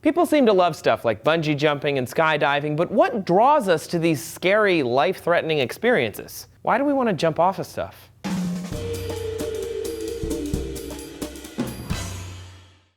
People seem to love stuff like bungee jumping and skydiving, but what draws us to these scary, life-threatening experiences? Why do we want to jump off of stuff?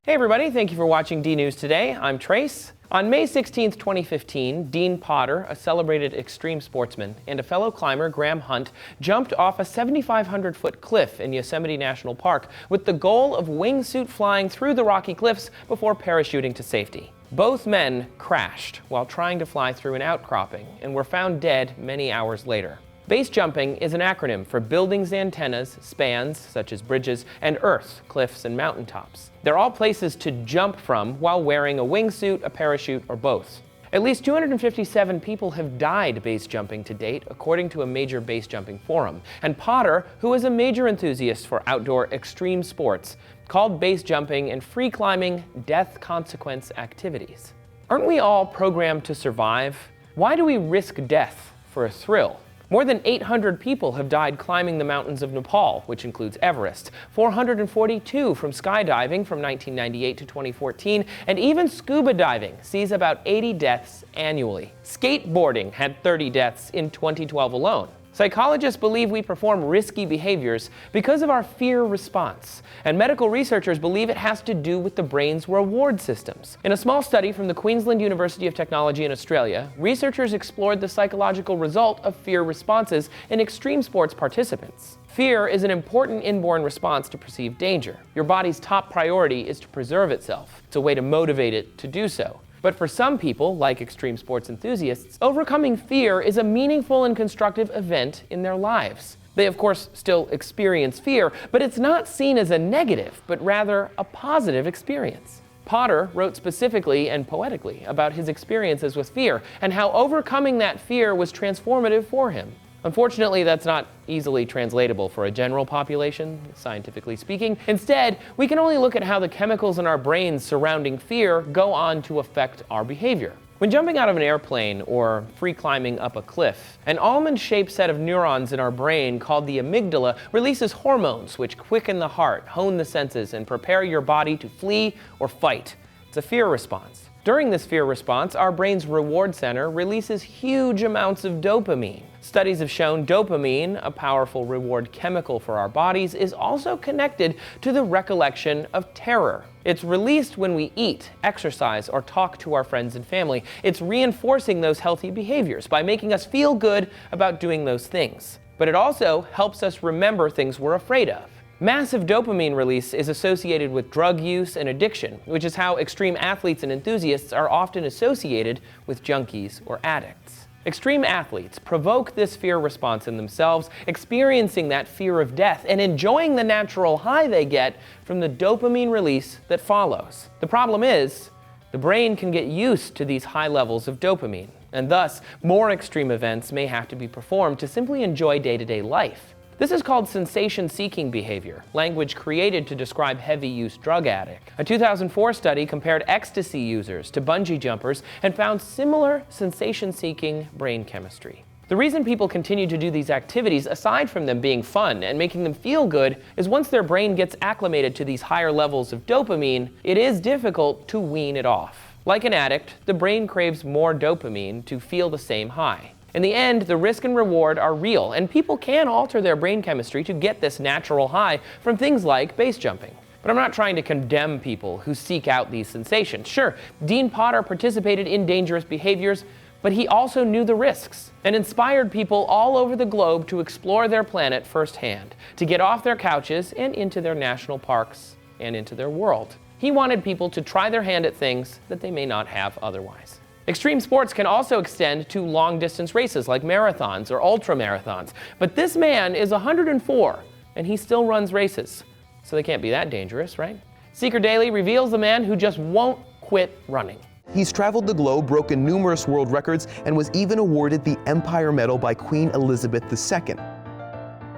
Hey everybody, thank you for watching DNews Today. I'm Trace. On May 16, 2015, Dean Potter, a celebrated extreme sportsman, and a fellow climber, Graham Hunt, jumped off a 7,500-foot cliff in Yosemite National Park with the goal of wingsuit flying through the rocky cliffs before parachuting to safety. Both men crashed while trying to fly through an outcropping and were found dead many hours later. Base jumping is an acronym for buildings, antennas, spans, such as bridges, and earth, cliffs, and mountaintops. They're all places to jump from while wearing a wingsuit, a parachute, or both. At least 257 people have died base jumping to date, according to a major base jumping forum. And Potter, who is a major enthusiast for outdoor extreme sports, called base jumping and free climbing death consequence activities. Aren't we all programmed to survive? Why do we risk death for a thrill? More than 800 people have died climbing the mountains of Nepal, which includes Everest, 442 from skydiving from 1998 to 2014, and even scuba diving sees about 80 deaths annually. Skateboarding had 30 deaths in 2012 alone. Psychologists believe we perform risky behaviors because of our fear response, and medical researchers believe it has to do with the brain's reward systems. In a small study from the Queensland University of Technology in Australia, researchers explored the psychological result of fear responses in extreme sports participants. Fear is an important inborn response to perceived danger. Your body's top priority is to preserve itself. It's a way to motivate it to do so. But for some people, like extreme sports enthusiasts, overcoming fear is a meaningful and constructive event in their lives. They, of course, still experience fear, but it's not seen as a negative, but rather a positive experience. Potter wrote specifically and poetically about his experiences with fear and how overcoming that fear was transformative for him. Unfortunately, that's not easily translatable for a general population, scientifically speaking. Instead, we can only look at how the chemicals in our brains surrounding fear go on to affect our behavior. When jumping out of an airplane or free climbing up a cliff, an almond-shaped set of neurons in our brain called the amygdala releases hormones which quicken the heart, hone the senses, and prepare your body to flee or fight. It's a fear response. During this fear response, our brain's reward center releases huge amounts of dopamine. Studies have shown dopamine, a powerful reward chemical for our bodies, is also connected to the recollection of terror. It's released when we eat, exercise, or talk to our friends and family. It's reinforcing those healthy behaviors by making us feel good about doing those things. But it also helps us remember things we're afraid of. Massive dopamine release is associated with drug use and addiction, which is how extreme athletes and enthusiasts are often associated with junkies or addicts. Extreme athletes provoke this fear response in themselves, experiencing that fear of death and enjoying the natural high they get from the dopamine release that follows. The problem is, the brain can get used to these high levels of dopamine, and thus more extreme events may have to be performed to simply enjoy day-to-day life. This is called sensation-seeking behavior, language created to describe heavy-use drug addicts. A 2004 study compared ecstasy users to bungee jumpers and found similar sensation-seeking brain chemistry. The reason people continue to do these activities, aside from them being fun and making them feel good, is once their brain gets acclimated to these higher levels of dopamine, it is difficult to wean it off. Like an addict, the brain craves more dopamine to feel the same high. In the end, the risk and reward are real, and people can alter their brain chemistry to get this natural high from things like base jumping. But I'm not trying to condemn people who seek out these sensations. Sure, Dean Potter participated in dangerous behaviors, but he also knew the risks and inspired people all over the globe to explore their planet firsthand, to get off their couches and into their national parks and into their world. He wanted people to try their hand at things that they may not have otherwise. Extreme sports can also extend to long-distance races like marathons or ultra-marathons. But this man is 104, and he still runs races. So they can't be that dangerous, right? Seeker Daily reveals the man who just won't quit running. He's traveled the globe, broken numerous world records, and was even awarded the Empire Medal by Queen Elizabeth II.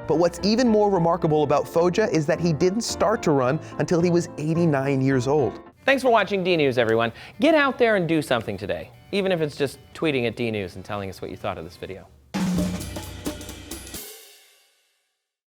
But what's even more remarkable about Foja is that he didn't start to run until he was 89 years old. Thanks for watching DNews, everyone. Get out there and do something today, even if it's just tweeting at DNews and telling us what you thought of this video.